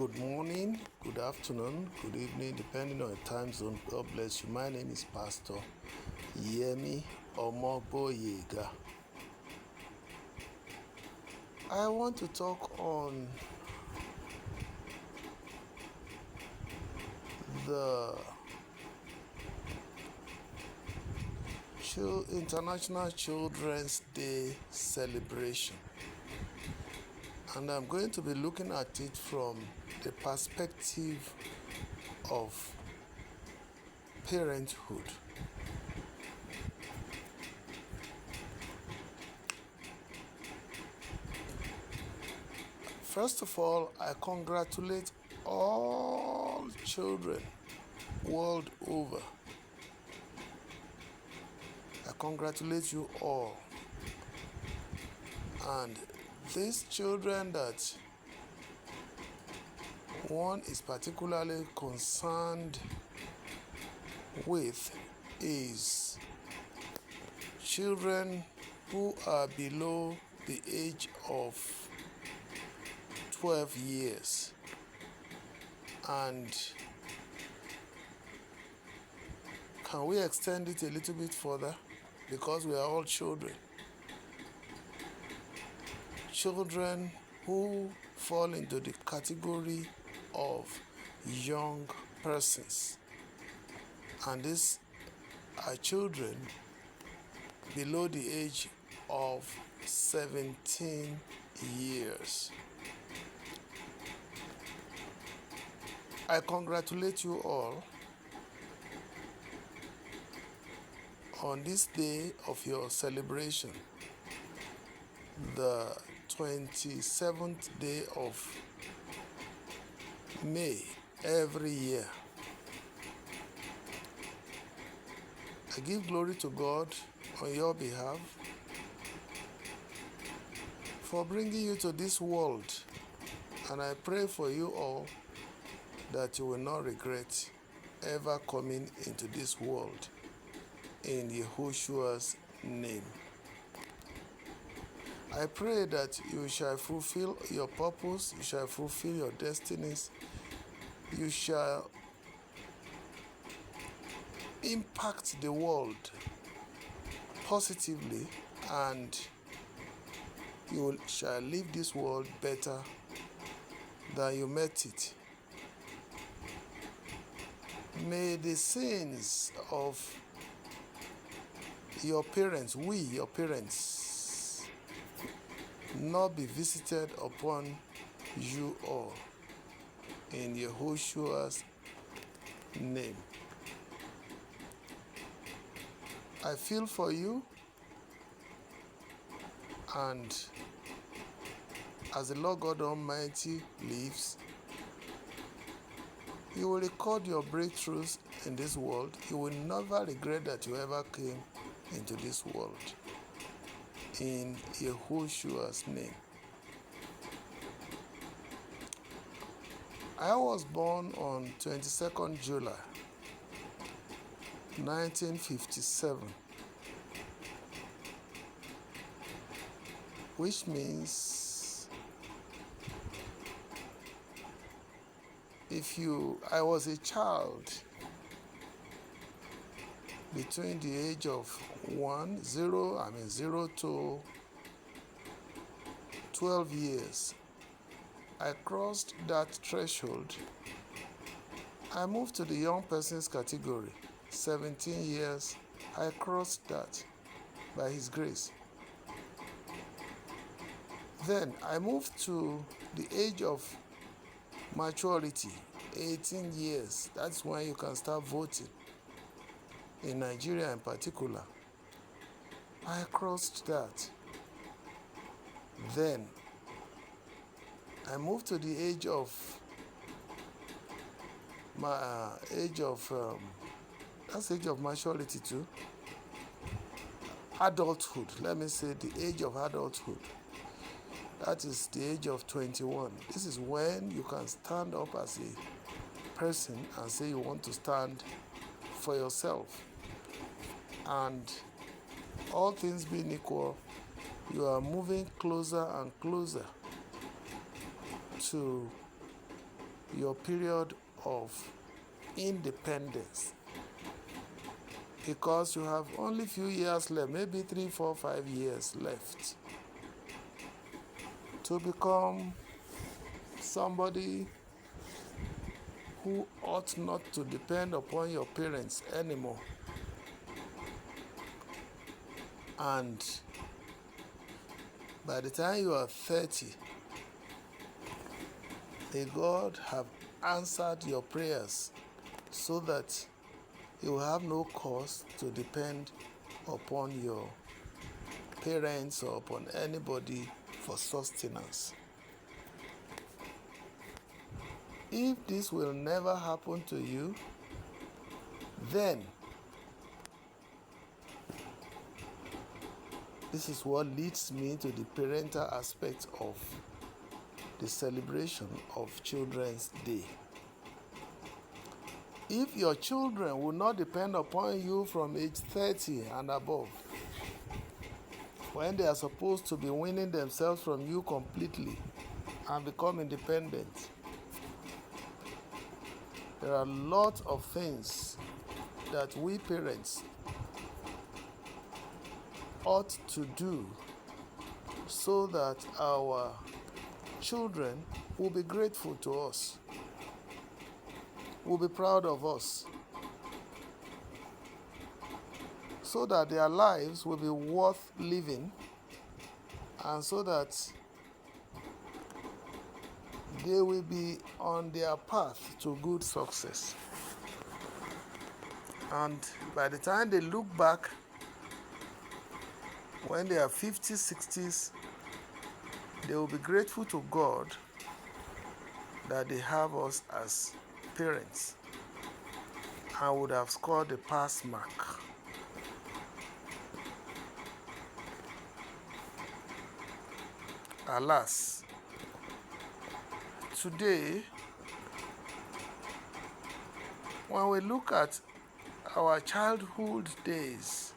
Good morning, good afternoon, good evening, depending on the time zone. God bless you. My name is Pastor Yemi Omoboyega. I want to talk on the International Children's Day celebration. And I'm going to be looking at it from the perspective of parenthood. First of all, I congratulate all children world over. I congratulate you all. And these children that one is particularly concerned with is children who are below the age of 12 years. And can we extend it a little bit further? Because we are all children. Children who fall into the category of young persons. And these are children below the age of 17 years. I congratulate you all on this day of your celebration, the 27th day of May every year. I give glory to God on your behalf for bringing you to this world, and I pray for you all that you will not regret ever coming into this world, in Yehoshua's name. I pray that you shall fulfill your purpose, you shall fulfill your destinies, you shall impact the world positively, and you shall leave this world better than you met it. May the sins of your parents, your parents, not be visited upon you all, in Yehoshua's name. I feel for you, and as the Lord God Almighty lives, you will record your breakthroughs in this world. You will never regret that you ever came into this world, in Yehoshua's name. I was born on 22nd July 1957, which means I was a child between the age of 0 to 12 years. I crossed that threshold. I moved to the young persons category. 17 years, I crossed that by His grace. Then I moved to the age of maturity, 18 years. That's when you can start voting. In Nigeria in particular, I crossed that. Then I moved to the age of that's age of maturity too. Adulthood. Let me say the age of adulthood. That is the age of 21. This is when you can stand up as a person and say you want to stand for yourself. And all things being equal, you are moving closer and closer to your period of independence, because you have only few years left, maybe 3, 4, 5 years left to become somebody who ought not to depend upon your parents anymore. And by the time you are 30, may God have answered your prayers so that you will have no cause to depend upon your parents or upon anybody for sustenance. If this will never happen to you, then this is what leads me to the parental aspect of the celebration of Children's Day. If your children will not depend upon you from age 30 and above, when they are supposed to be weaning themselves from you completely and become independent, there are lots of things that we parents ought to do so that our children will be grateful to us, will be proud of us, so that their lives will be worth living, and so that they will be on their path to good success. And by the time they look back, when they are 50s, 60s, they will be grateful to God that they have us as parents and would have scored a pass mark. Alas, today, when we look at our childhood days,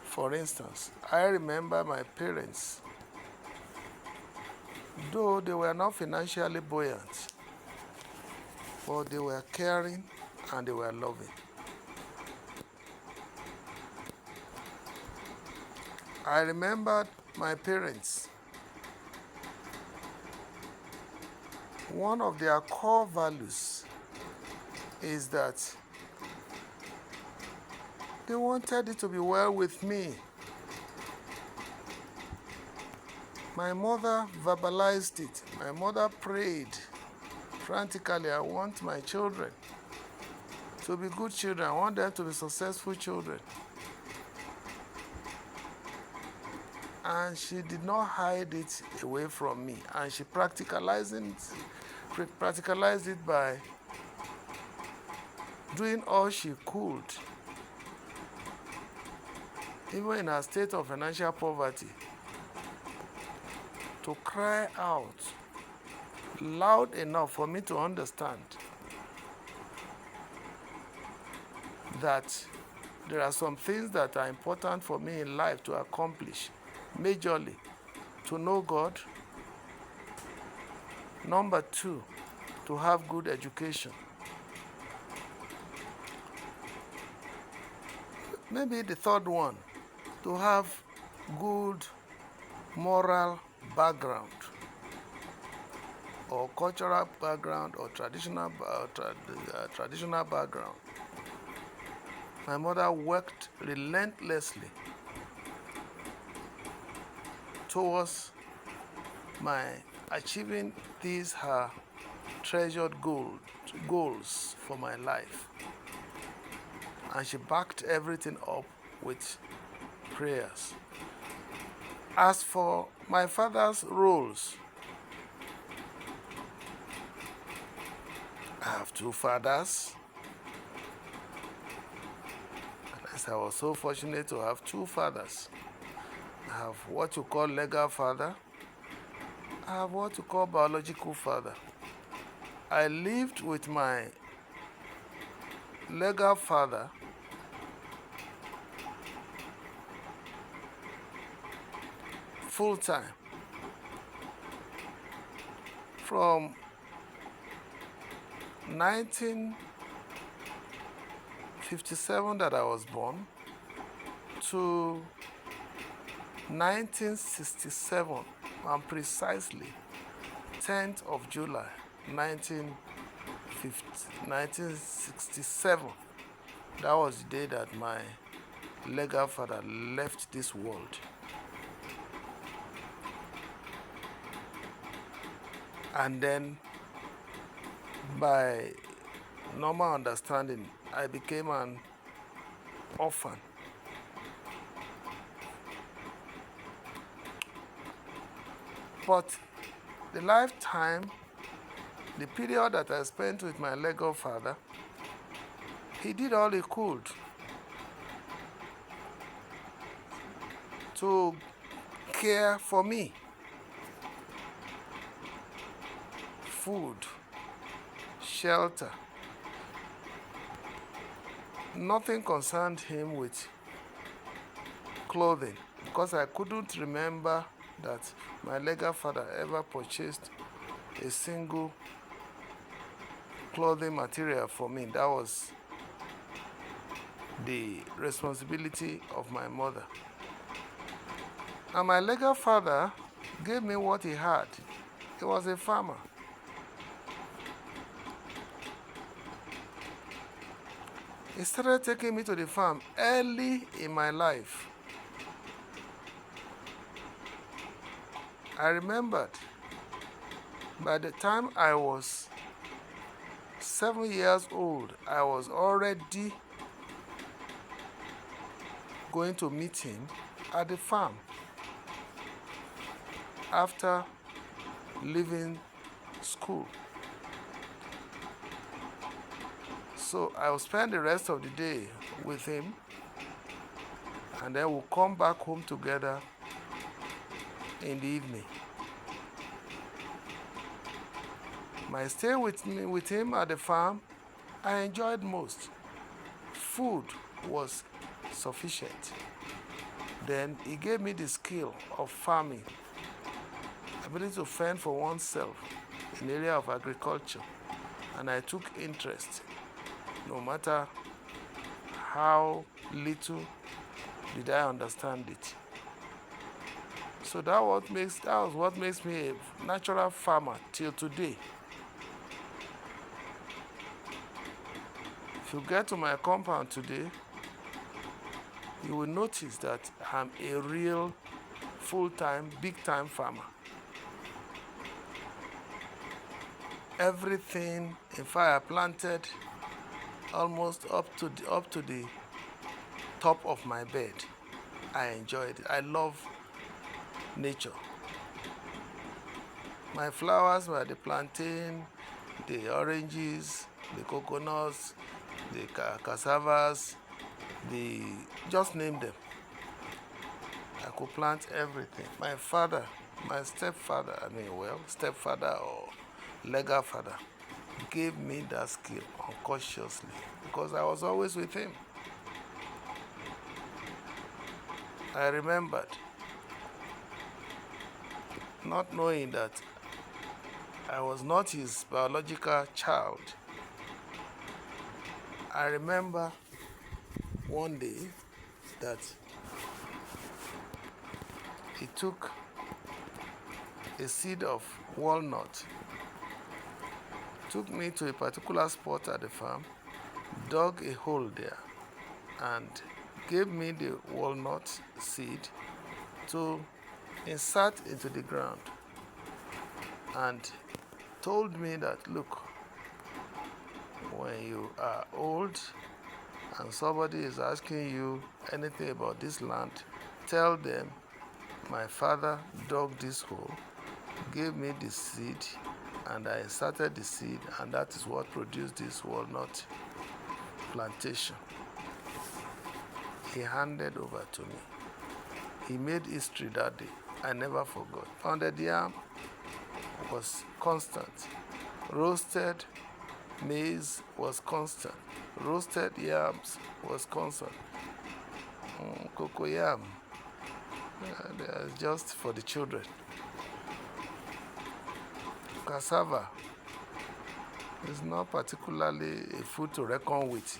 for instance, I remember my parents, though they were not financially buoyant, but they were caring and they were loving. I remembered my parents. One of their core values is that they wanted it to be well with me. My mother verbalized it. My mother prayed frantically, I want my children to be good children. I want them to be successful children. And she did not hide it away from me. And she practicalized it by doing all she could, even in her state of financial poverty, to cry out loud enough for me to understand that there are some things that are important for me in life to accomplish. Majorly, to know God. Number 2, to have good education. Maybe the third one, to have good moral background, or cultural background, or traditional background. My mother worked relentlessly towards my achieving these her treasured goals for my life. And she backed everything up with prayers. As for my father's roles, I have 2 fathers. And I was so fortunate to have 2 fathers. I have what you call legal father. I have what you call biological father. I lived with my legal father full time. From 1957 that I was born to 1967, and precisely 10th of July 1967, that was the day that my legal father left this world. And then, by normal understanding, I became an orphan. But the lifetime, the period that I spent with my legal father, he did all he could to care for me. Food, shelter. Nothing concerned him with clothing, because I couldn't remember that my legal father ever purchased a single clothing material for me. That was the responsibility of my mother. And my legal father gave me what he had. He was a farmer. He started taking me to the farm early in my life. I remembered by the time I was 7 years old, I was already going to meet him at the farm after leaving school. So I will spend the rest of the day with him, and then we'll come back home together in the evening. My stay with him at the farm, I enjoyed most. Food was sufficient. Then he gave me the skill of farming, ability to fend for oneself in the area of agriculture, and I took interest. No matter how little did I understand it. So that was what makes me a natural farmer till today. If you get to my compound today, you will notice that I'm a real full-time, big-time farmer. Everything, in fact, I planted almost up to the top of my bed. I enjoyed it. I love nature. My flowers were the plantain, the oranges, the coconuts, the cassavas, just name them. I could plant everything. My father, my stepfather or legal father, gave me that skill unconsciously because I was always with him. I remembered, not knowing that I was not his biological child. I remember one day that he took a seed of walnut, took me to a particular spot at the farm, dug a hole there, and gave me the walnut seed to insert into the ground, and told me that, look, when you are old and somebody is asking you anything about this land, tell them my father dug this hole, gave me the seed, and I inserted the seed, and that is what produced this walnut plantation. He handed over to me. He made history that day. I never forgot. Pounded yam was constant. Roasted maize was constant. Roasted yams was constant. Cocoa yam, just for the children. cassava is not particularly a food to reckon with.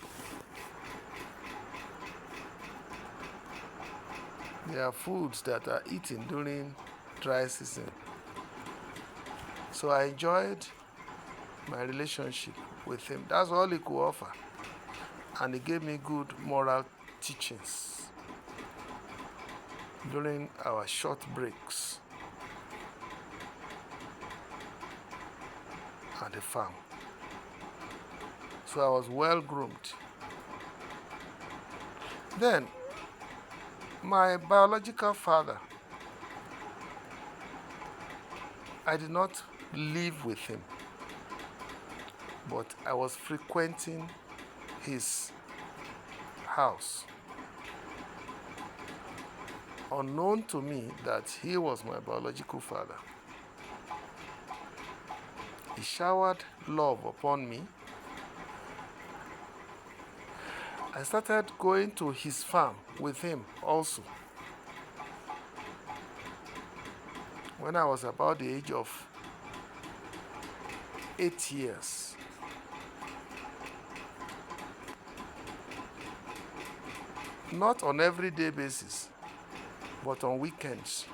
There are foods that are eaten during dry season. So I enjoyed my relationship with him. That's all he could offer. And he gave me good moral teachings during our short breaks at the farm. So I was well groomed. Then, my biological father, I did not live with him, but I was frequenting his house. Unknown to me that he was my biological father. He showered love upon me. I started going to his farm with him also. When I was about the age of 8 years. Not on everyday basis, but on weekends.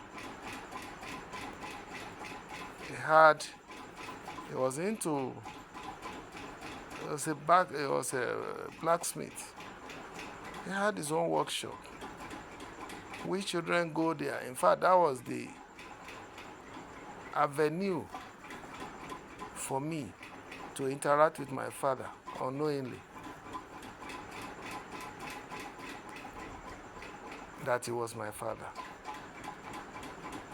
He was a blacksmith. He had his own workshop. We children go there. In fact, that was the avenue for me to interact with my father unknowingly. That he was my father.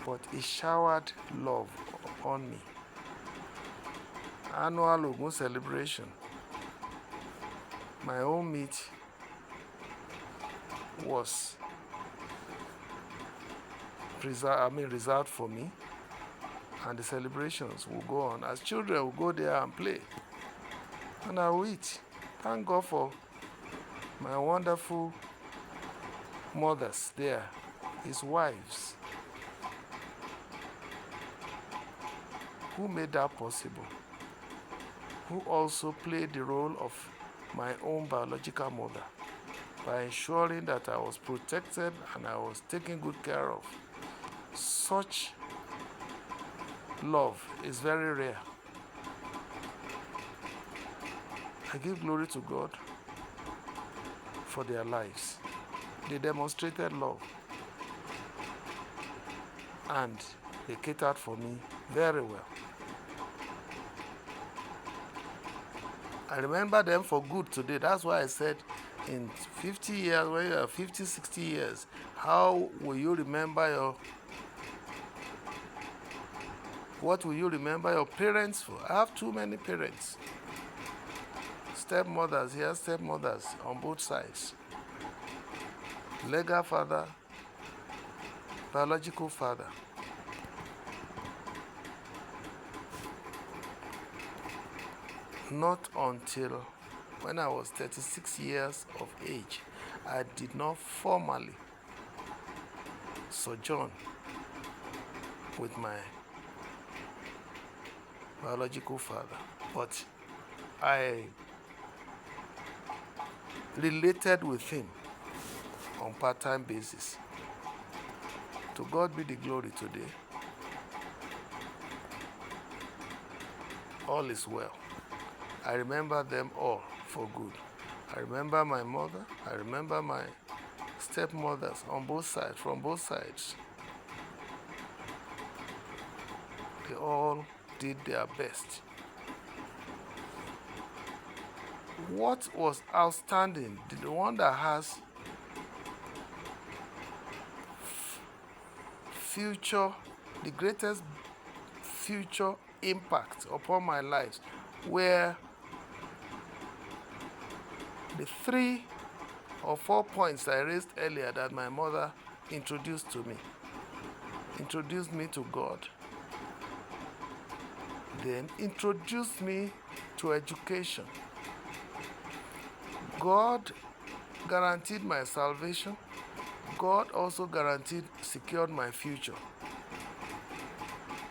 But he showered love upon me. Annual Ogun celebration. My own meat was reserved for me, and the celebrations will go on. As children will go there and play, and I will eat. Thank God for my wonderful mothers there, his wives, who made that possible, who also played the role of my own biological mother by ensuring that I was protected and I was taken good care of. Such love is very rare. I give glory to God for their lives. They demonstrated love and they catered for me very well. I remember them for good today. That's why I said in 50 years, when you are 50, 60 years, how will you remember what will you remember your parents for? I have too many parents. Stepmothers here, stepmothers on both sides. Legal father, biological father. Not until when I was 36 years of age, I did not formally sojourn with my biological father, but I related with him on part-time basis. To God be the glory today. All is well. I remember them all for good. I remember my mother. I remember my stepmothers on both sides, from both sides. They all did their best. What was outstanding, the one that has the greatest future impact upon my life, where the 3 or 4 points I raised earlier that my mother introduced me to God, then introduced me to education. God guaranteed my salvation. God also secured my future.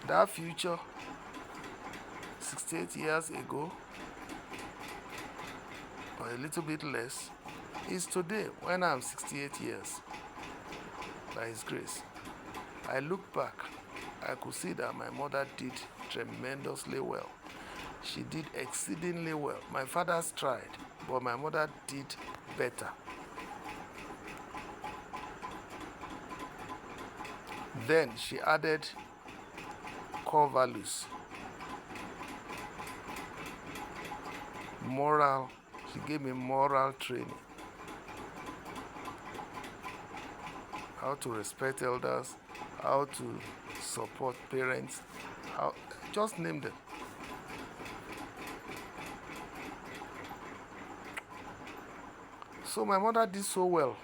That future 68 years ago, or a little bit less, is today when I'm 68 years, by His grace. I look back, I could see that my mother did tremendously well. She did exceedingly well. My father's tried, but my mother did better. Then she added core values, moral. She gave me moral training, how to respect elders, how to support parents, how, just name them. So my mother did so well.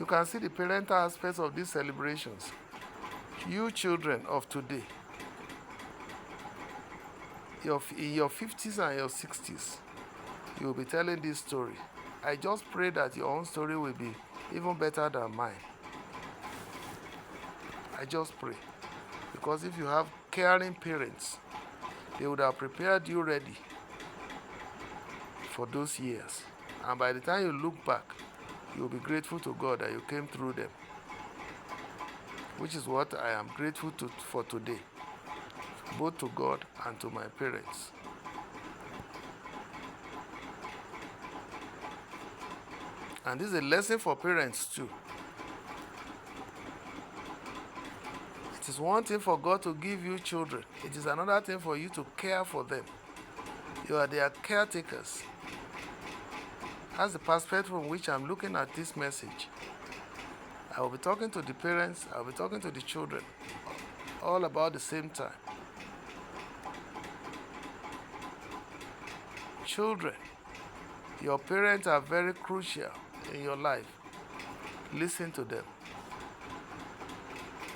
You can see the parental aspects of these celebrations. You children of today, in your 50s and your 60s, you will be telling this story. I just pray that your own story will be even better than mine. I just pray. Because if you have caring parents, they would have prepared you ready for those years. And by the time you look back, you will be grateful to God that you came through them. Which is what I am grateful for today, both to God and to my parents. And this is a lesson for parents too. It is one thing for God to give you children. It is another thing for you to care for them. You are their caretakers. That's the perspective from which I'm looking at this message. I will be talking to the parents, I will be talking to the children, all about the same time. Children, your parents are very crucial in your life. Listen to them.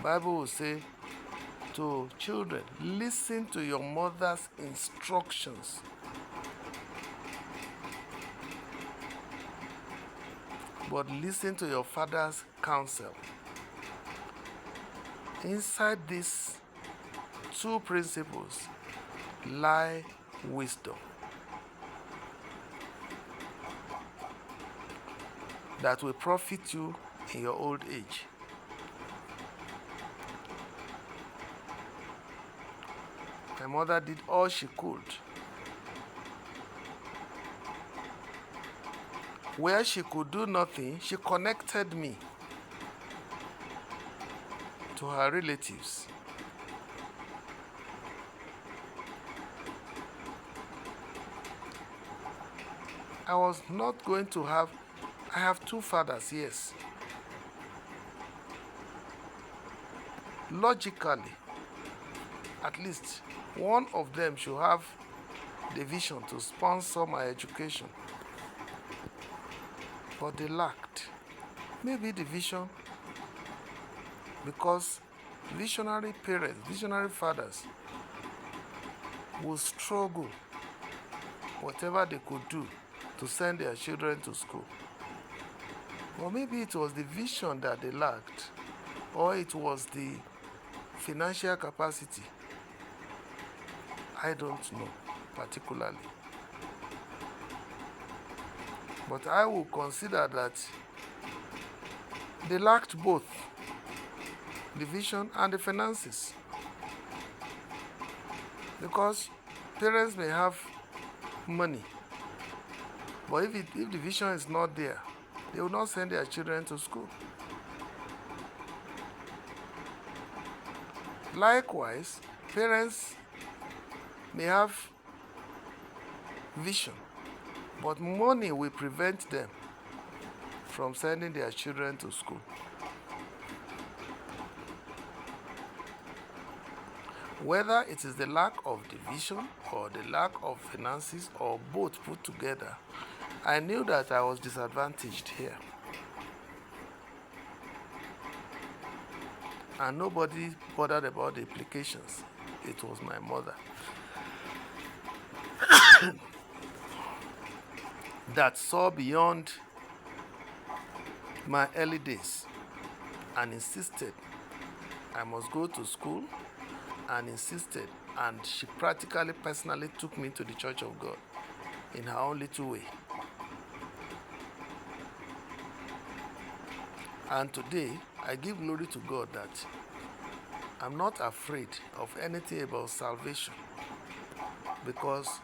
Bible will say to children, listen to your mother's instructions. But listen to your father's counsel. Inside these two principles lie wisdom that will profit you in your old age. My mother did all she could. Where she could do nothing, she connected me to her relatives. I was not going to have, I have two fathers, yes. Logically, at least one of them should have the vision to sponsor my education. But they lacked. Maybe the vision, because visionary parents, visionary fathers will struggle whatever they could do to send their children to school. Or maybe it was the vision that they lacked, or it was the financial capacity. I don't know particularly. But I will consider that they lacked both the vision and the finances. Because parents may have money, but if the vision is not there, they will not send their children to school. Likewise, parents may have vision, but money will prevent them from sending their children to school. Whether it is the lack of the vision or the lack of finances or both put together, I knew that I was disadvantaged here. And nobody bothered about the implications. It was my mother that saw beyond my early days and insisted I must go to school, and insisted, and she practically personally took me to the Church of God in her own little way. And today, I give glory to God that I'm not afraid of anything about salvation, because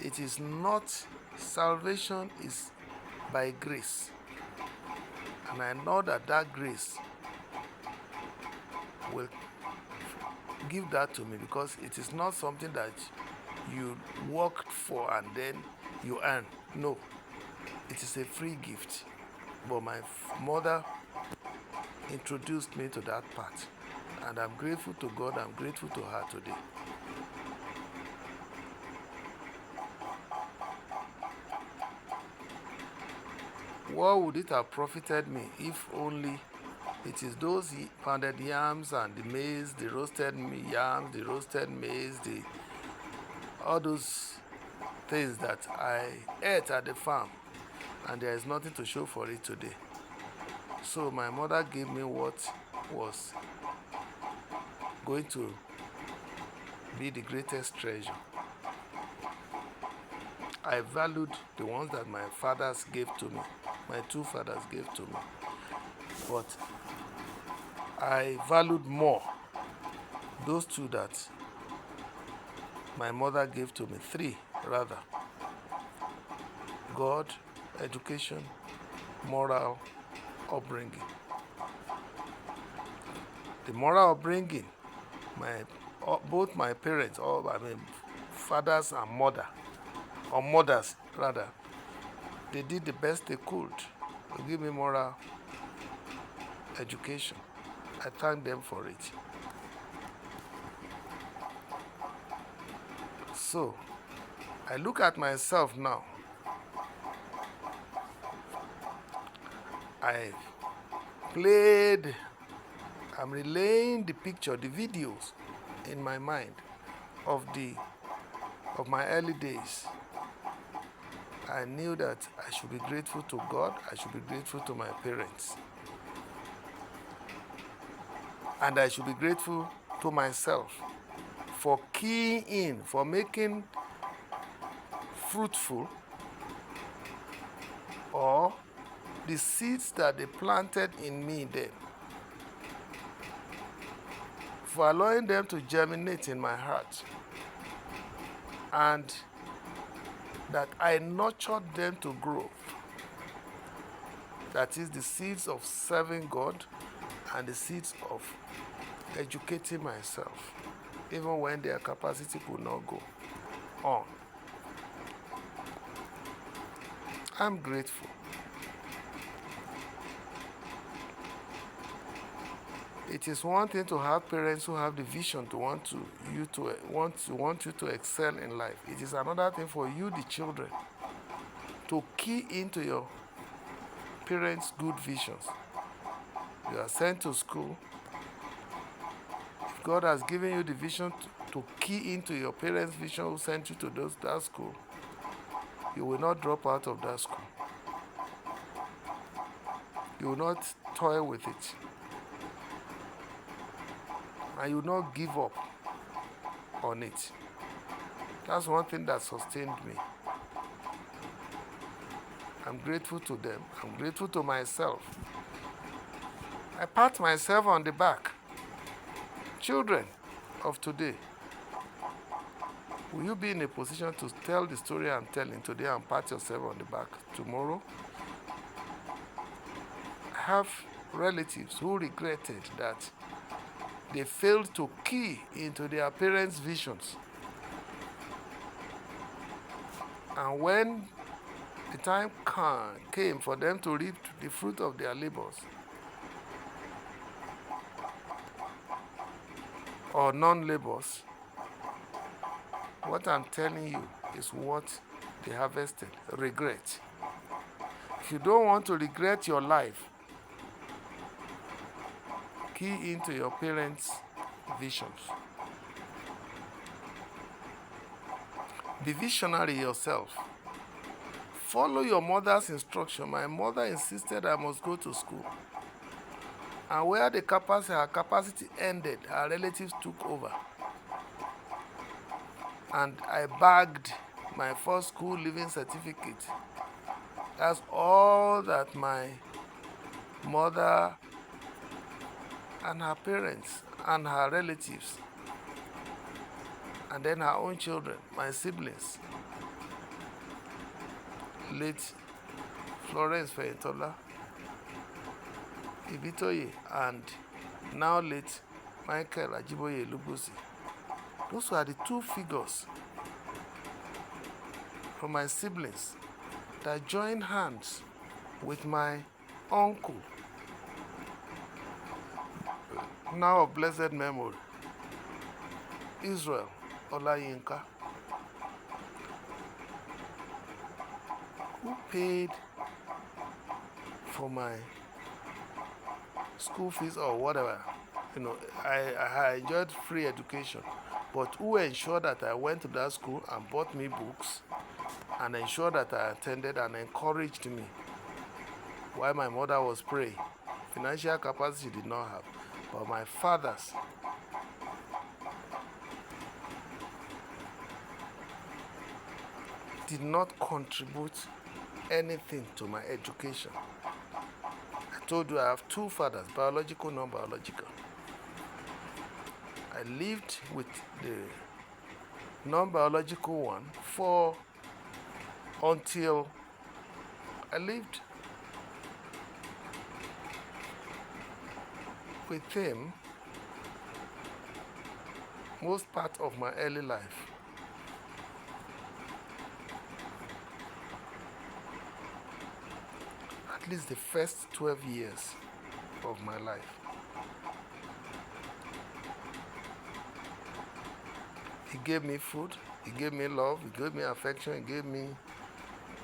it is not, salvation is by grace. And I know that that grace will give that to me, because it is not something that you worked for and then you earn. No, it is a free gift. But my mother introduced me to that part, and I'm grateful to God, I'm grateful to her today. What would it have profited me if only it is those pounded yams and the maize, the roasted yams, the roasted maize, all those things that I ate at the farm, and there is nothing to show for it today. So my mother gave me what was going to be the greatest treasure. I valued the ones that my fathers gave to me, my two fathers gave to me. But I valued more those two that my mother gave to me, three rather: God, education, moral upbringing. The moral upbringing, both my parents, fathers and mothers rather, they did the best they could to give me moral education. I thank them for it. So, I look at myself now. I'm relaying the picture, the videos in my mind of my early days. I knew that I should be grateful to God, I should be grateful to my parents. And I should be grateful to myself for keying in, for making fruitful or the seeds that they planted in me then, for allowing them to germinate in my heart, and that I nurtured them to grow. That is the seeds of serving God and the seeds of educating myself, even when their capacity could not go on. I'm grateful. It is one thing to have parents who have the vision to want you to excel in life. It is another thing for you, the children, to key into your parents' good visions. You are sent to school. If God has given you the vision to key into your parents' vision who sent you to that school, you will not drop out of that school. You will not toy with it. And you will not give up on it. That's one thing that sustained me. I'm grateful to them. I'm grateful to myself. I pat myself on the back. Children of today, will you be in a position to tell the story I'm telling today and pat yourself on the back tomorrow? I have relatives who regretted that they failed to key into their parents' visions. And when the time came for them to reap the fruit of their labors, or non-labors, what I'm telling you is what they harvested: regret. If you don't want to regret your life, key into your parents' visions. Be visionary yourself. Follow your mother's instruction. My mother insisted I must go to school. And where her capacity ended, her relatives took over. and I bagged my first school leaving certificate. That's all that my mother and her parents and her relatives, and then her own children, my siblings, late Florence Feintola, Ibitoye, and now late Michael Ajiboye Lubusi. Those were the two figures from my siblings that joined hands with my uncle, now of blessed memory, Israel Olayinka, who paid for my school fees or whatever. I enjoyed free education, but who ensured that I went to that school and bought me books and ensured that I attended and encouraged me while my mother was praying. Financial capacity she did not have, but my fathers did not contribute anything to my education. I told you I have two fathers, biological, non-biological. I lived with the non-biological one until I lived with him most part of my early life. At least the first 12 years of my life. He gave me food, he gave me love, he gave me affection, he gave me,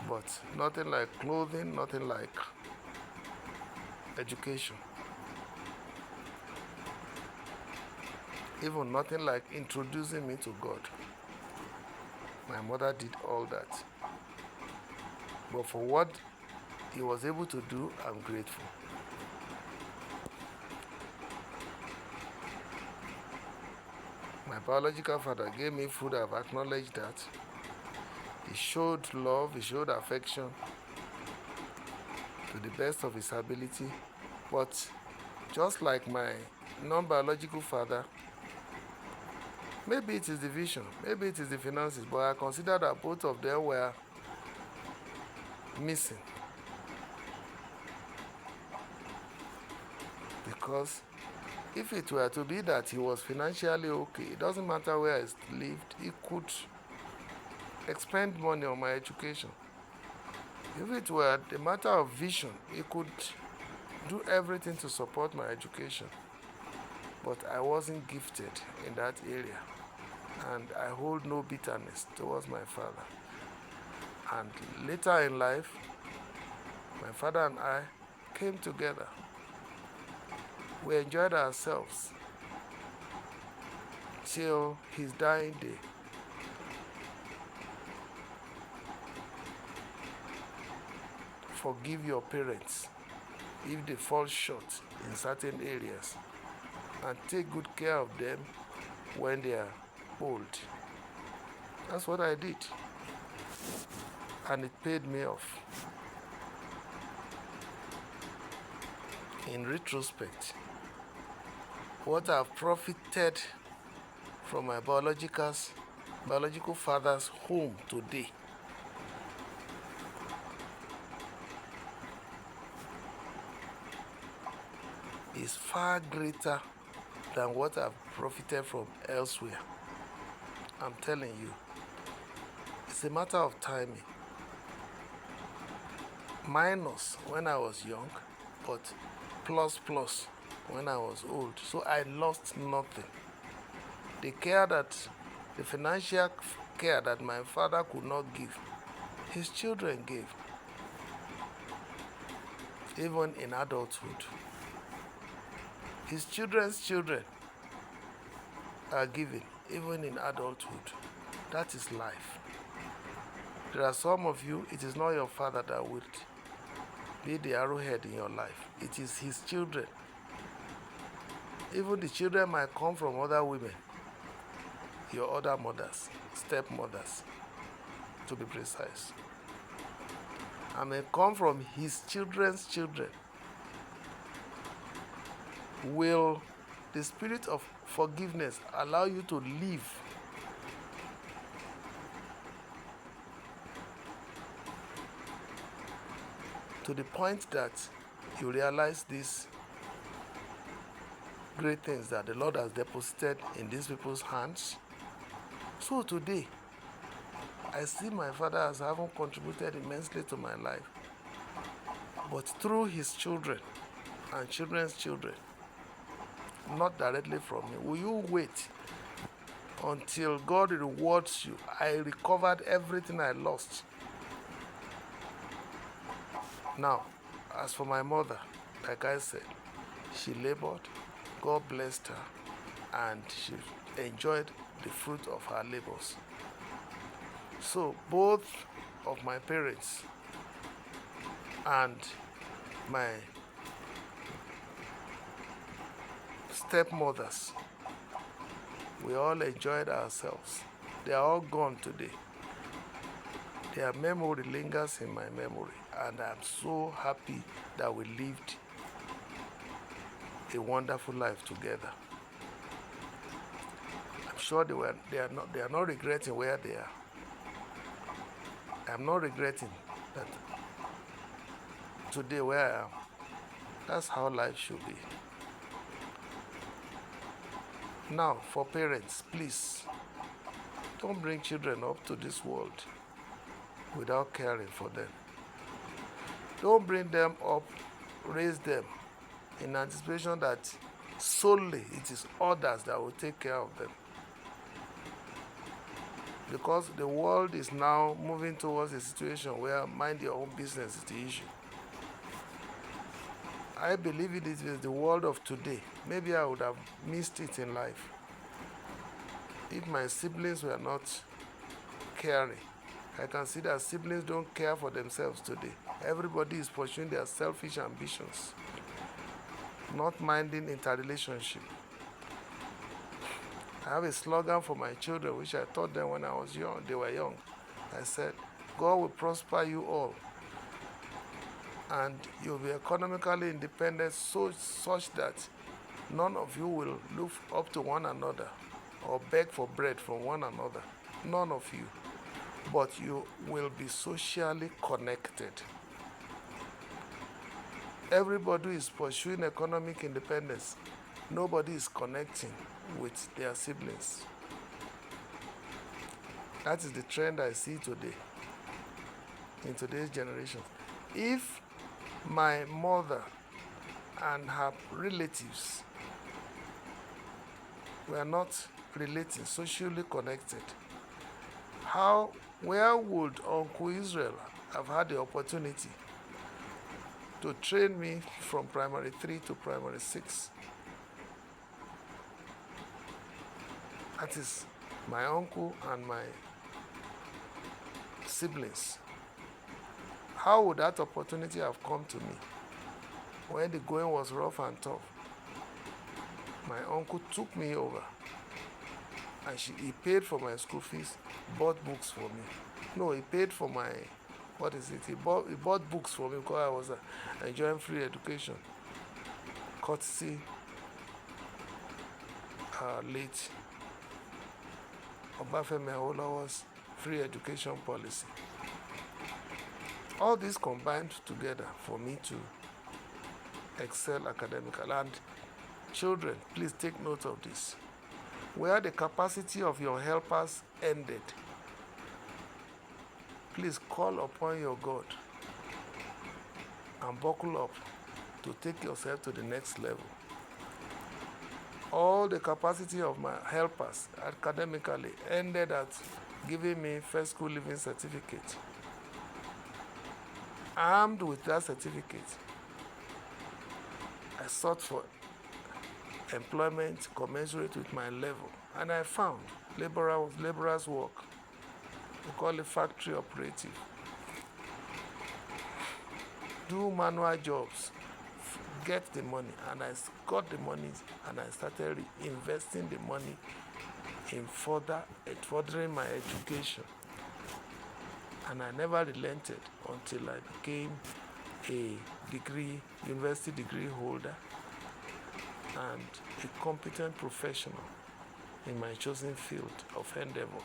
but nothing like clothing, nothing like education. Even nothing like introducing me to God. My mother did all that. But for what he was able to do, I'm grateful. My biological father gave me food, I've acknowledged that. He showed love, he showed affection to the best of his ability. But just like my non-biological father, maybe it is the vision, maybe it is the finances, but I consider that both of them were missing. Because if it were to be that he was financially okay, it doesn't matter where I lived, he could expend money on my education. If it were a matter of vision, he could do everything to support my education. But I wasn't gifted in that area, and I hold no bitterness towards my father. And later in life, my father and I came together. We enjoyed ourselves till his dying day. Forgive your parents if they fall short in certain areas, and take good care of them when they are old. That's what I did, and it paid me off. In retrospect, what I've profited from my biological father's home today is far greater than what I've profited from elsewhere. I'm telling you, it's a matter of timing. Minus when I was young, but plus when I was old. So I lost nothing. The financial care that my father could not give, his children gave, even in adulthood. His children's children are given, even in adulthood. That is life. There are some of you, it is not your father that would be the arrowhead in your life. It is his children. Even the children might come from other women. your other mothers, stepmothers, to be precise. And may come from his children's children. Will the spirit of forgiveness allow you to live to the point that you realize these great things that the Lord has deposited in these people's hands? So today, I see my father as having contributed immensely to my life, but through his children and children's children, not directly from me. Will you wait until God rewards you? I recovered everything I lost. Now, as for my mother, like I said, she labored, God blessed her, and she enjoyed the fruit of her labors. So both of my parents and my stepmothers, we all enjoyed ourselves. They are all gone today. Their memory lingers in my memory, and I'm so happy that we lived a wonderful life together. I'm sure they are not regretting where they are. I'm not regretting that today where I am. That's how life should be. Now, for parents, please, don't bring children up to this world without caring for them. Don't bring them up, raise them in anticipation that solely it is others that will take care of them. Because the world is now moving towards a situation where mind your own business is the issue. I believe it is the world of today. Maybe I would have missed it in life if my siblings were not caring. I can see that siblings don't care for themselves today. Everybody is pursuing their selfish ambitions, not minding interrelationship. I have a slogan for my children, which I taught them when I was young. They were young. I said, God will prosper you all, and you'll be economically independent such that none of you will look up to one another or beg for bread from one another. None of you. But you will be socially connected. Everybody is pursuing economic independence. Nobody is connecting with their siblings. That is the trend I see today, in today's generation. If my mother and her relatives were not relating, socially connected, where would Uncle Israel have had the opportunity to train me from primary 3 to primary 6? That is my uncle and my siblings. How would that opportunity have come to me when the going was rough and tough? My uncle took me over, and he paid for my school fees, bought books for me. No, he paid for my, he bought books for me because I was enjoying free education, courtesy late Obafemi Awolowo's free education policy. All this combined together for me to excel academically. And children, please take note of this. Where the capacity of your helpers ended, please call upon your God and buckle up to take yourself to the next level. All the capacity of my helpers academically ended at giving me first school living certificate. Armed with that certificate, I sought for employment commensurate with my level, and I found laborer's work. We call it factory operative. Do manual jobs, get the money, and I got the money, and I started investing the money in furthering my education. And I never relented until I became a university degree holder and a competent professional in my chosen field of endeavor.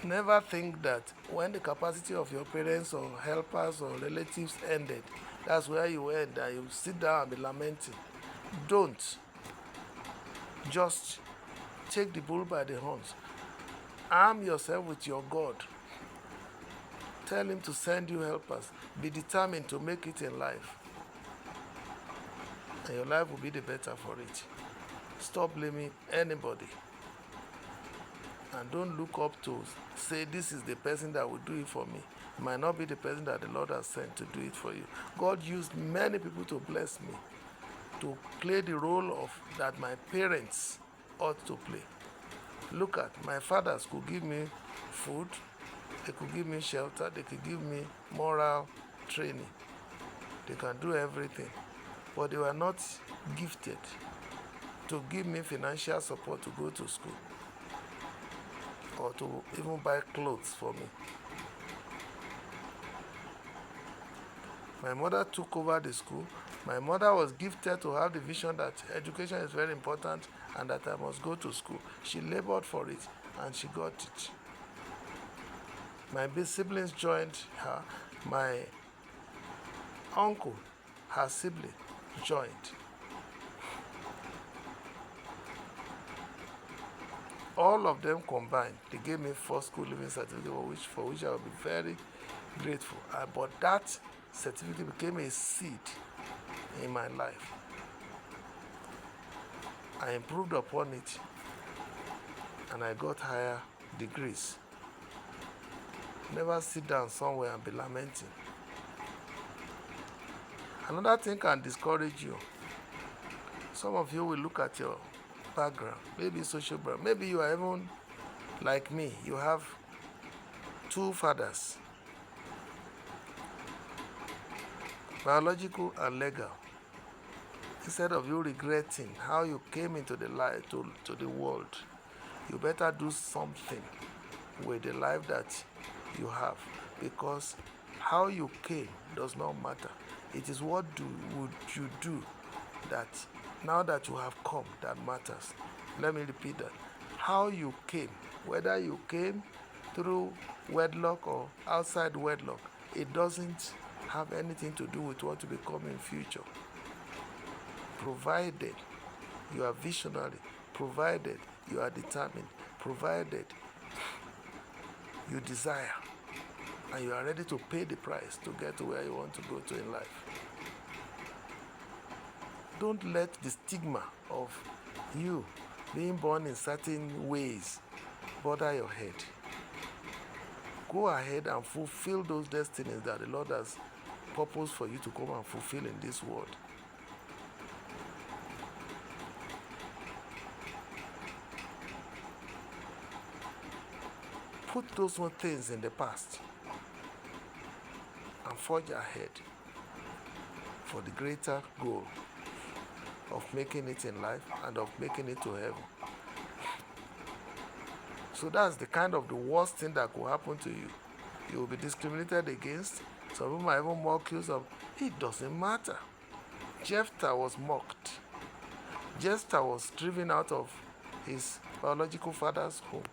Never think that when the capacity of your parents or helpers or relatives ended, that's where you end and you sit down and be lamenting. Don't. Just take the bull by the horns. Arm yourself with your God. Tell him to send you helpers. Be determined to make it in life. And your life will be the better for it. Stop blaming anybody. And don't look up to say this is the person that will do it for me. It might not be the person that the Lord has sent to do it for you. God used many people to bless me, to play the role of that my parents ought to play. Look at my fathers could give me food, they could give me shelter, they could give me moral training. They can do everything. But they were not gifted to give me financial support to go to school or to even buy clothes for me. My mother took over the school. My mother was gifted to have the vision that education is very important and that I must go to school. She labored for it and she got it. My big siblings joined her. My uncle, her sibling, joined. All of them combined, they gave me first school living certificate, for which I will be very grateful. But that certificate became a seed in my life. I improved upon it and I got higher degrees. Never sit down somewhere and be lamenting. Another thing can discourage you. Some of you will look at your background, maybe social background, maybe you are even like me, you have two fathers, biological and legal. Instead of you regretting how you came into the life to the world, you better do something with the life that you have, because how you came does not matter. It is what would you do that now that you have come that matters. Let me repeat that. How you came, whether you came through wedlock or outside wedlock, it doesn't have anything to do with what you become in future. Provided you are visionary, provided you are determined, provided you desire and you are ready to pay the price to get to where you want to go to in life. Don't let the stigma of you being born in certain ways bother your head. Go ahead and fulfill those destinies that the Lord has purposed for you to come and fulfill in this world. Put those one things in the past and forge ahead for the greater goal of making it in life and of making it to heaven. So that's the kind of the worst thing that could happen to you. You will be discriminated against. Some people might even mock you. It doesn't matter. Jephthah was mocked. Jephthah was driven out of his biological father's home.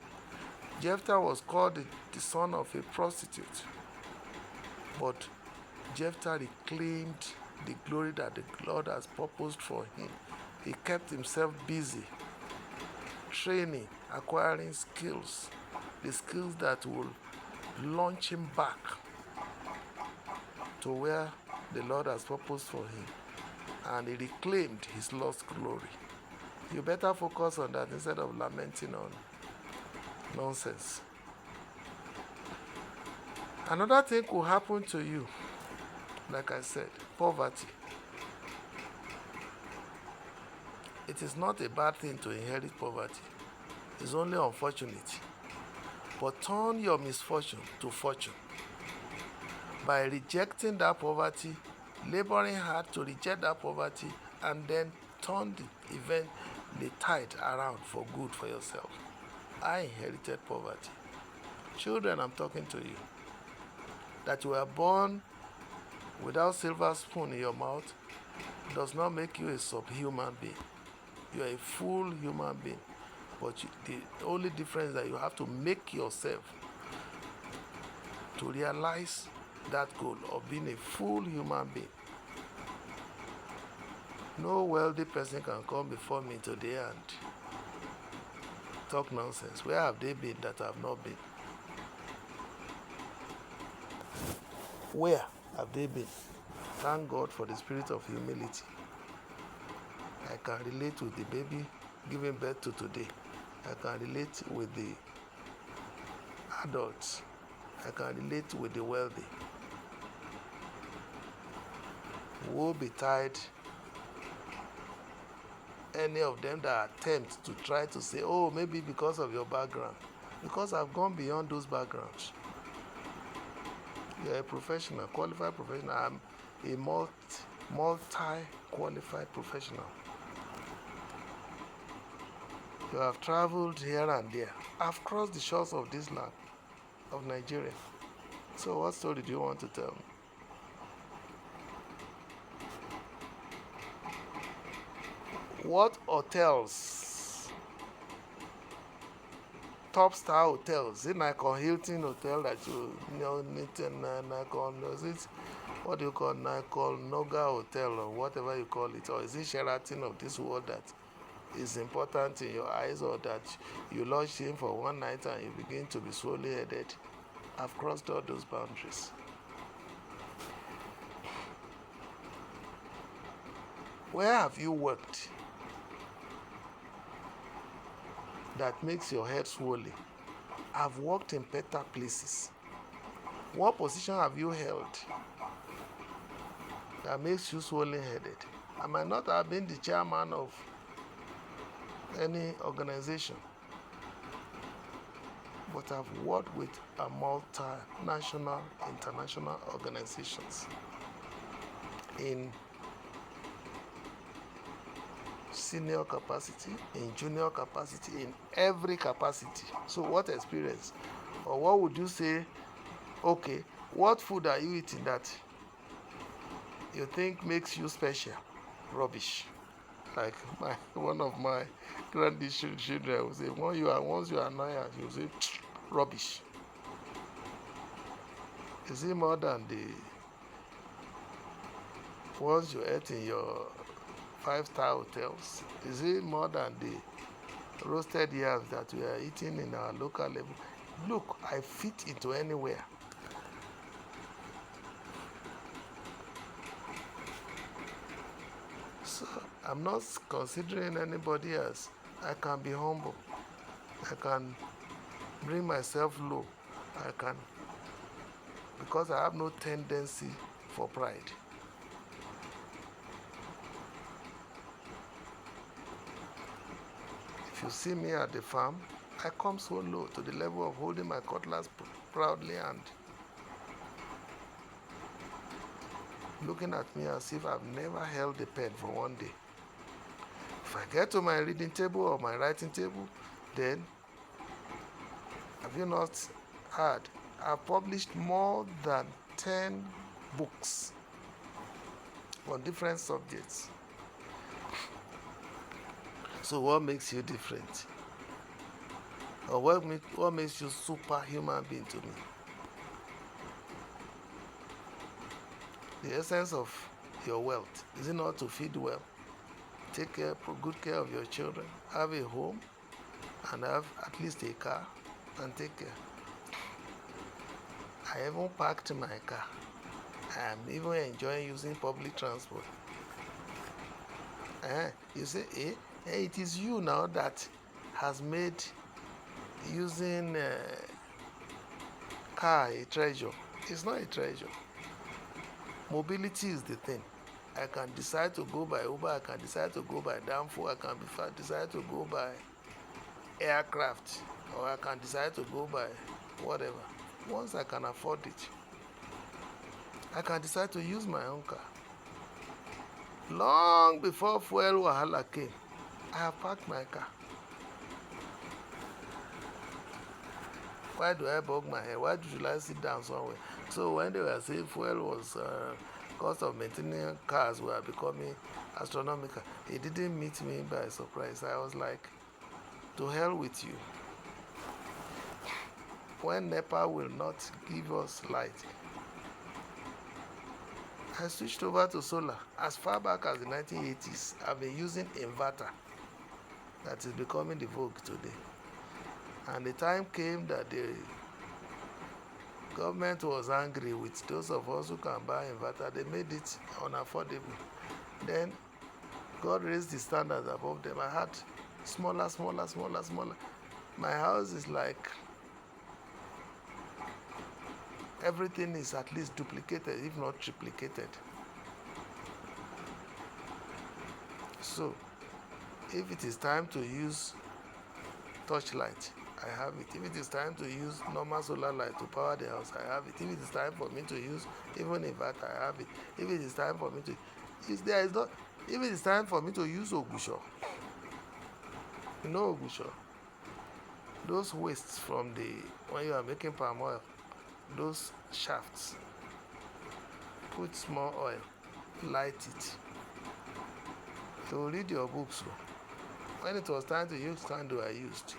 Jephthah was called the son of a prostitute. But Jephthah reclaimed the glory that the Lord has purposed for him. He kept himself busy, training, acquiring skills, the skills that will launch him back to where the Lord has purposed for him. And he reclaimed his lost glory. You better focus on that instead of lamenting on nonsense. Another thing could happen to you, like I said, poverty. It is not a bad thing to inherit poverty. It's only unfortunate. But turn your misfortune to fortune. By rejecting that poverty, laboring hard to reject that poverty, and then turn the event, the tide around for good for yourself. I inherited poverty. Children, I'm talking to you. That you were born without silver spoon in your mouth does not make you a subhuman being. You are a full human being. But the only difference is that you have to make yourself to realize that goal of being a full human being. No wealthy person can come before me today and talk nonsense. Where have they been that have not been? Where have they been? Thank God for the spirit of humility. I can relate with the baby giving birth to today. I can relate with the adults. I can relate with the wealthy. Woe betide any of them that attempt to try to say, oh, maybe because of your background. Because I've gone beyond those backgrounds. You're a professional, qualified professional. I'm a multi-qualified professional. You have traveled here and there. I've crossed the shores of this land, of Nigeria. So what story do you want to tell me? What hotels, top star hotels, is it Nikon Hilton hotel that you need to Nikon, is it, what do you call Nikon Noga hotel or whatever you call it, or is it Sheraton of this world that is important in your eyes, or that you lodge in for one night and you begin to be slowly headed? I've crossed all those boundaries. Where have you worked that makes your head swollen? I've worked in better places. What position have you held that makes you swollen-headed? I might not have been the chairman of any organization, but I've worked with a multinational, international organizations in senior capacity, in junior capacity, in every capacity. So what experience, or what would you say, okay, what food are you eating that you think makes you special? Rubbish. Like one of my grandchildren will say, once you are annoyed, he will say, rubbish. Is it more than the ones you ate in your 5-star hotels? Is it more than the roasted yams that we are eating in our local level? Look, I fit into anywhere. So I'm not considering anybody else. I can be humble. I can bring myself low. I can, because I have no tendency for pride. If you see me at the farm, I come so low to the level of holding my cutlass proudly and looking at me as if I've never held a pen for one day. If I get to my reading table or my writing table, then have you not heard? I've published more than 10 books on different subjects. So what makes you different? Or what makes you superhuman being to me? The essence of your wealth, is it not to feed well, take good care of your children, have a home, and have at least a car, and take care? I even parked my car. I'm even enjoying using public transport. You say, it is you now that has made using car a treasure. It's not a treasure. Mobility is the thing. I can decide to go by Uber, I can decide to go by Danfo, I can decide to go by aircraft, or I can decide to go by whatever. Once I can afford it, I can decide to use my own car. Long before fuel wahala came, I have parked my car. Why do I bug my head? Why should I sit down somewhere? So when they were saying fuel was cost of maintaining cars were becoming astronomical, it didn't meet me by surprise. I was like, to hell with you. When NEPA will not give us light, I switched over to solar. As far back as the 1980s, I've been using inverter. That is becoming the vogue today. And the time came that the government was angry with those of us who can buy inverter. They made it unaffordable. Then God raised the standards above them. I had smaller. My house is like everything is at least duplicated, if not triplicated. So, if it is time to use torchlight, I have it. If it is time to use normal solar light to power the house, I have it. If it is time for me to use even inverter, I have it. If it is time for me to, if it is time for me to use Ogusho, you know Ogusho, those wastes from when you are making palm oil, those shafts, put small oil, light it. So read your books. When it was time to use candle, I used.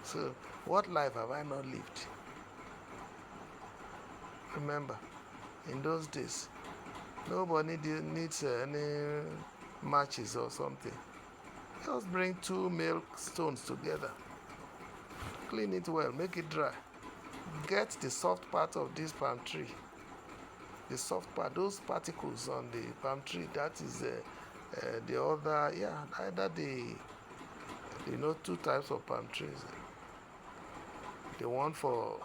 So what life have I not lived? Remember, in those days, nobody needs any matches or something. Just bring 2 milk stones together, clean it well, make it dry. Get the soft part of this palm tree. The soft part, those particles on the palm tree, that is the other, either the, 2 types of palm trees. The one for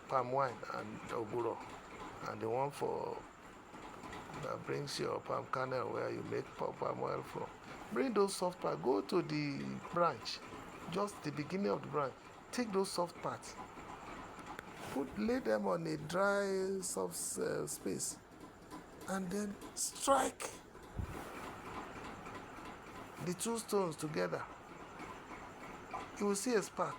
palm wine and oguro, and the one for that brings your palm kernel where you make palm oil from. Bring those soft parts, go to the branch, just the beginning of the branch. Take those soft parts, lay them on a dry, soft space, and then strike the 2 stones together. You will see a spark.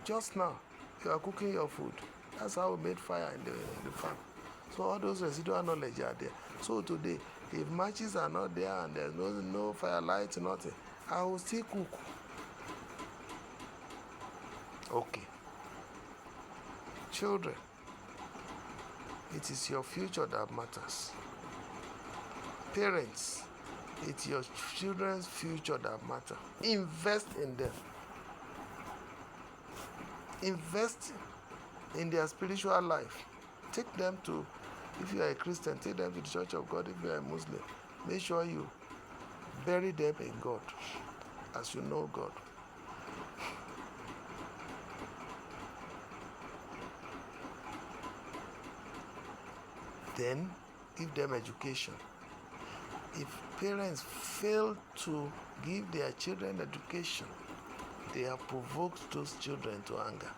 Just now, you are cooking your food. That's how we made fire in the farm. So all those residual knowledge are there. So today, if matches are not there and there's no firelight, nothing, I will still cook. Okay. Children, it is your future that matters. Parents, it's your children's future that matters. Invest in them. Invest in their spiritual life. Take them to, if you are a Christian, take them to the Church of God. If you are a Muslim, make sure you bury them in God as you know God. Then give them education. If parents fail to give their children education, they have provoked those children to anger.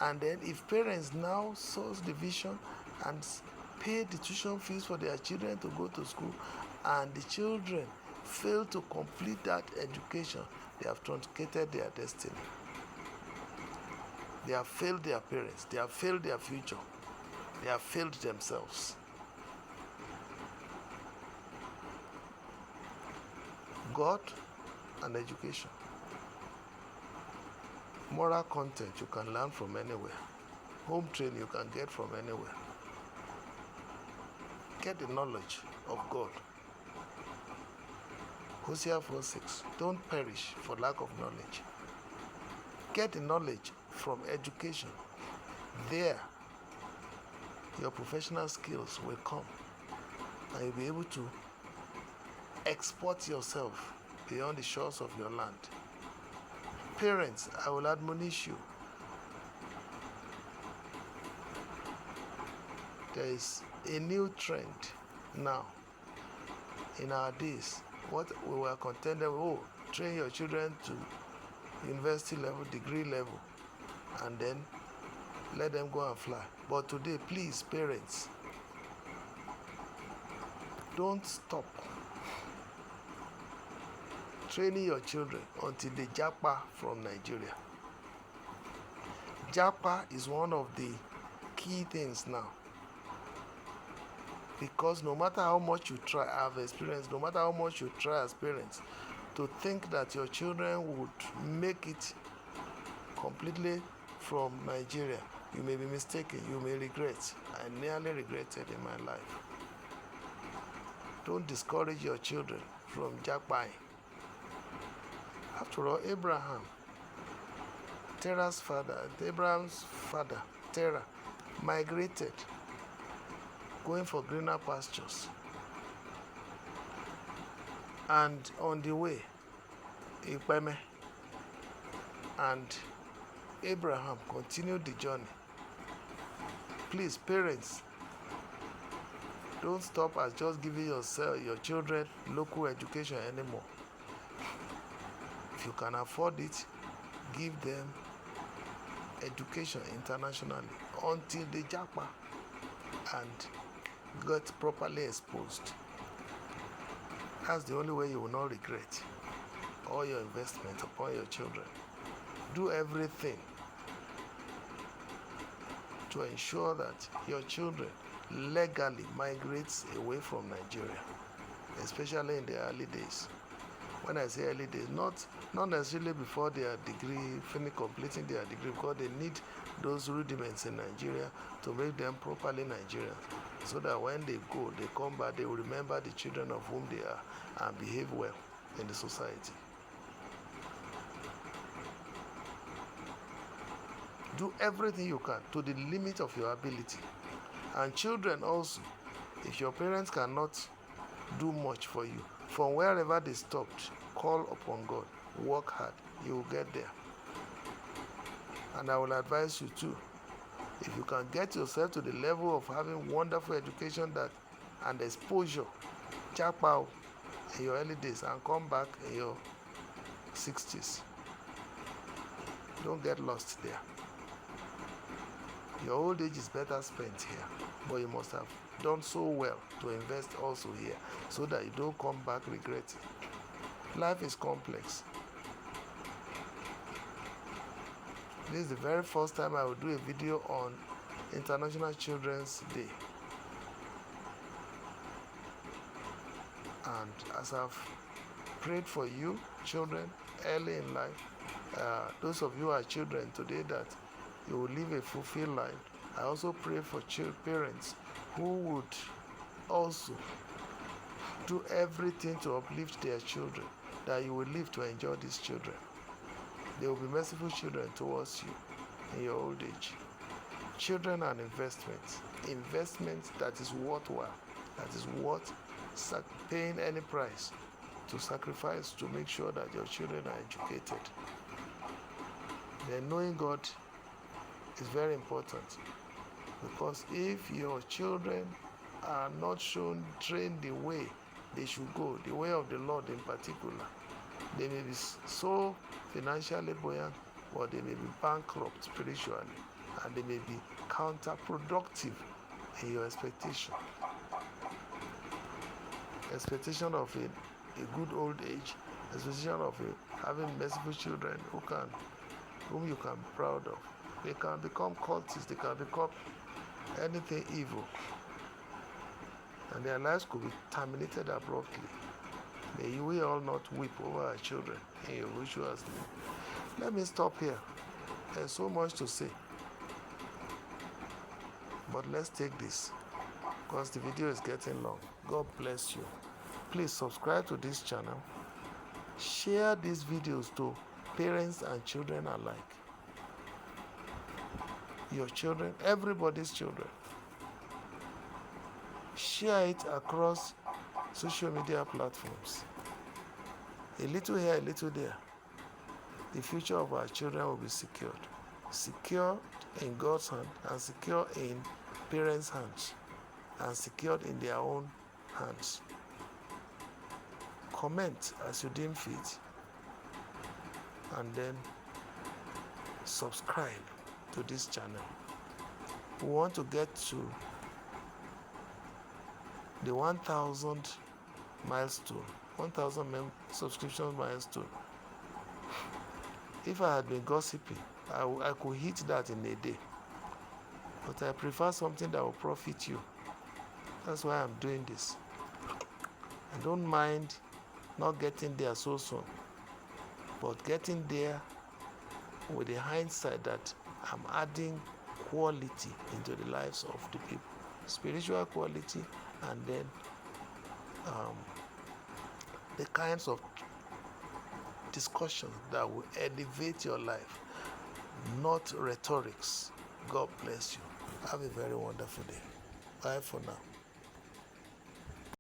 And then if parents now source division and pay the tuition fees for their children to go to school, and the children fail to complete that education, they have truncated their destiny. They have failed their parents. They have failed their future. They have failed themselves. God and education. Moral content you can learn from anywhere. Home training you can get from anywhere. Get the knowledge of God. Hosea 4:6. Don't perish for lack of knowledge. Get the knowledge from education. There, your professional skills will come, and you'll be able to export yourself beyond the shores of your land. Parents, I will admonish you. There is a new trend now in our days. What we were contending with, train your children to university level, degree level, and then let them go and fly. But today, please, parents, Don't stop training your children until they japa from Nigeria. Japa is one of the key things now, because no matter how much you try, I've experienced, no matter how much you try as parents to think that your children would make it completely from Nigeria, you may be mistaken, you may regret. I nearly regretted in my life. Don't discourage your children from jackpying. After all, Abraham's father, Terah, migrated, going for greener pastures. And on the way, Ipeme and Abraham continued the journey. Please, parents, don't stop at just giving your children local education anymore. If you can afford it, give them education internationally until they japa and get properly exposed. That's the only way you will not regret all your investment upon your children. Do everything to ensure that your children legally migrates away from Nigeria, especially in the early days. When I say early days, not necessarily before their degree, completing their degree, because they need those rudiments in Nigeria to make them properly Nigerians, so that when they go, they come back, they will remember the children of whom they are and behave well in the society. Do everything you can to the limit of your ability. And children also, if your parents cannot do much for you, from wherever they stopped, call upon God, work hard, you will get there. And I will advise you too, if you can get yourself to the level of having wonderful education and exposure, jackpot in your early days and come back in your 60s. Don't get lost there. Your old age is better spent here, but you must have done so well to invest also here, so that you don't come back regretting. Life is complex. This is the very first time I will do a video on International Children's Day. And as I've prayed for you, children, early in life, those of you who are children today, that you will live a fulfilled life. I also pray for parents who would also do everything to uplift their children, that you will live to enjoy these children. They will be merciful children towards you in your old age. Children and investments. Investments that is worthwhile, that is worth paying any price to sacrifice to make sure that your children are educated. Then knowing God is very important, because if your children are not trained the way they should go, the way of the Lord in particular, they may be so financially buoyant, or they may be bankrupt spiritually, and they may be counterproductive in your expectation of a good old age, expectation of having merciful children whom you can be proud of. They can become cultists, they can become anything evil, and their lives could be terminated abruptly. May we all not weep over our children in your rituals. Let me stop here. There's so much to say, but let's take this, because the video is getting long. God bless you. Please subscribe to this channel. Share these videos to parents and children alike. Your children, everybody's children. Share it across social media platforms. A little here, a little there. The future of our children will be secured. Secured in God's hand, and secure in parents' hands, and secured in their own hands. Comment as you deem fit, and then subscribe to this channel. We want to get to the 1,000 milestone, 1,000 subscription milestone. If I had been gossiping, I could hit that in a day. But I prefer something that will profit you. That's why I'm doing this. I don't mind not getting there so soon, but getting there with the hindsight that I'm adding quality into the lives of the people, spiritual quality, and then the kinds of discussions that will elevate your life, not rhetorics. God bless you. Have a very wonderful day. Bye for now.